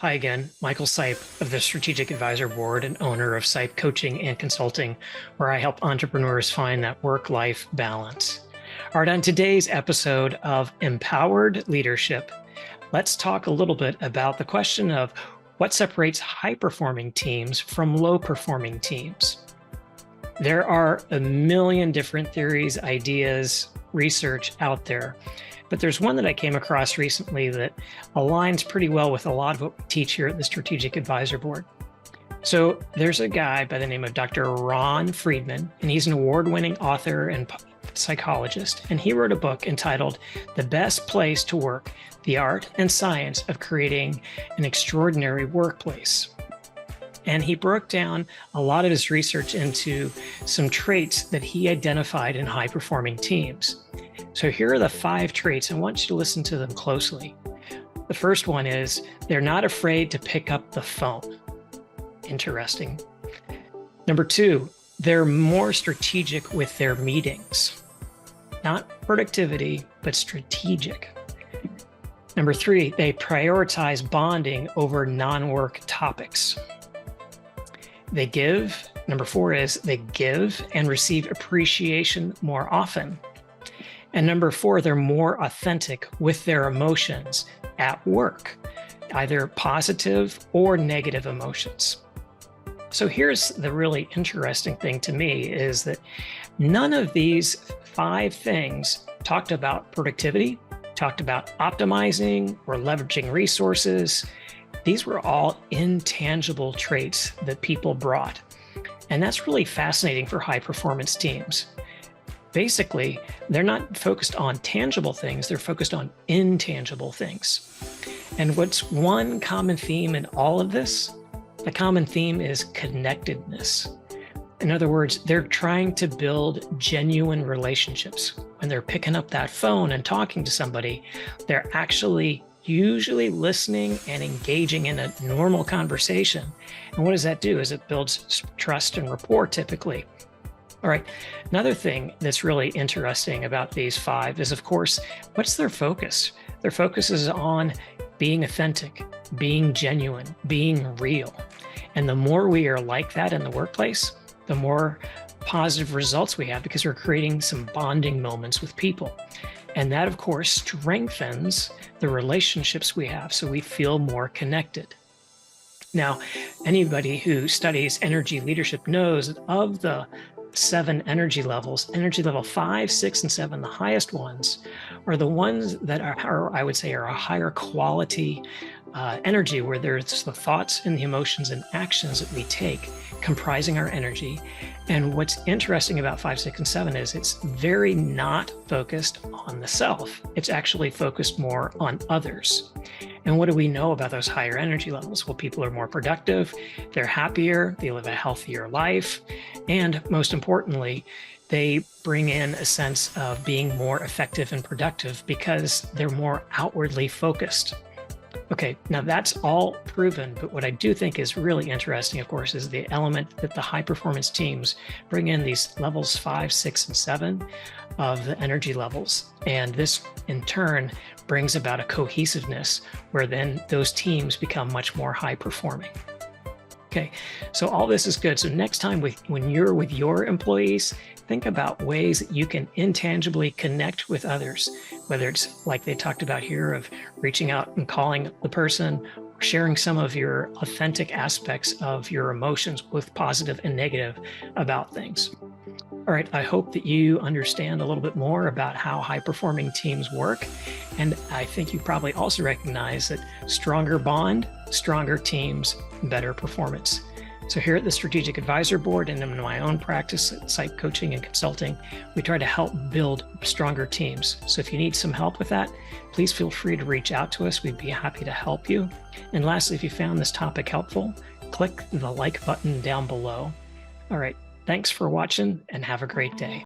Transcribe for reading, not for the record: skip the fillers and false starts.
Hi again, Michael Sipe of the Strategic Advisor Board and owner of Sipe Coaching and Consulting, where I help entrepreneurs find that work-life balance. All right, on today's episode of Empowered Leadership, let's talk a little bit about the question of what separates high-performing teams from low-performing teams. There are a million different theories, ideas, research out there. But there's one that I came across recently that aligns pretty well with a lot of what we teach here at the Strategic Advisor Board. So there's a guy by the name of Dr. Ron Friedman, and he's an award-winning author and psychologist. And he wrote a book entitled The Best Place to Work: The Art and Science of Creating an Extraordinary Workplace. And he broke down a lot of his research into some traits that he identified in high-performing teams. So here are the 5 traits. I want you to listen to them closely. The first one is they're not afraid to pick up the phone. Interesting. Number 2, they're more strategic with their meetings. Not productivity, but strategic. Number 3, they prioritize bonding over non-work topics. They give. Number 4 is they give and receive appreciation more often. And number 4, they're more authentic with their emotions at work, either positive or negative emotions. So here's the really interesting thing to me is that none of these 5 things talked about productivity, talked about optimizing or leveraging resources. These were all intangible traits that people brought. And that's really fascinating for high performance teams. Basically, they're not focused on tangible things, they're focused on intangible things. And what's one common theme in all of this? The common theme is connectedness. In other words, they're trying to build genuine relationships. When they're picking up that phone and talking to somebody, they're actually usually listening and engaging in a normal conversation. And what does that do? Is it builds trust and rapport typically. All right, another thing that's really interesting about these 5 is, of course, what's their focus? Their focus is on being authentic, being genuine, being real. And the more we are like that in the workplace, the more positive results we have because we're creating some bonding moments with people. And that, of course, strengthens the relationships we have so we feel more connected. Now, anybody who studies energy leadership knows that of the 7 energy levels, energy level 5, 6, and 7, the highest ones, are the ones that are I would say, are a higher quality energy, where there's the thoughts and the emotions and actions that we take comprising our energy. And what's interesting about 5, 6, and 7 is it's very not focused on the self. It's actually focused more on others. And what do we know about those higher energy levels? Well, people are more productive, they're happier, they live a healthier life, and most importantly, they bring in a sense of being more effective and productive because they're more outwardly focused. Okay, now that's all proven, but what I do think is really interesting, of course, is the element that the high performance teams bring in these levels 5, 6, and 7 of the energy levels. And this in turn brings about a cohesiveness where then those teams become much more high performing. Okay, so all this is good. So next time when you're with your employees, think about ways that you can intangibly connect with others, whether it's like they talked about here of reaching out and calling the person, or sharing some of your authentic aspects of your emotions, both positive and negative, about things. All right, I hope that you understand a little bit more about how high-performing teams work. And I think you probably also recognize that stronger bond, stronger teams, better performance. So here at the Strategic Advisor Board and in my own practice at Sipe Coaching and Consulting, we try to help build stronger teams. So if you need some help with that, please feel free to reach out to us. We'd be happy to help you. And lastly, if you found this topic helpful, click the like button down below. All right. Thanks for watching and have a great day.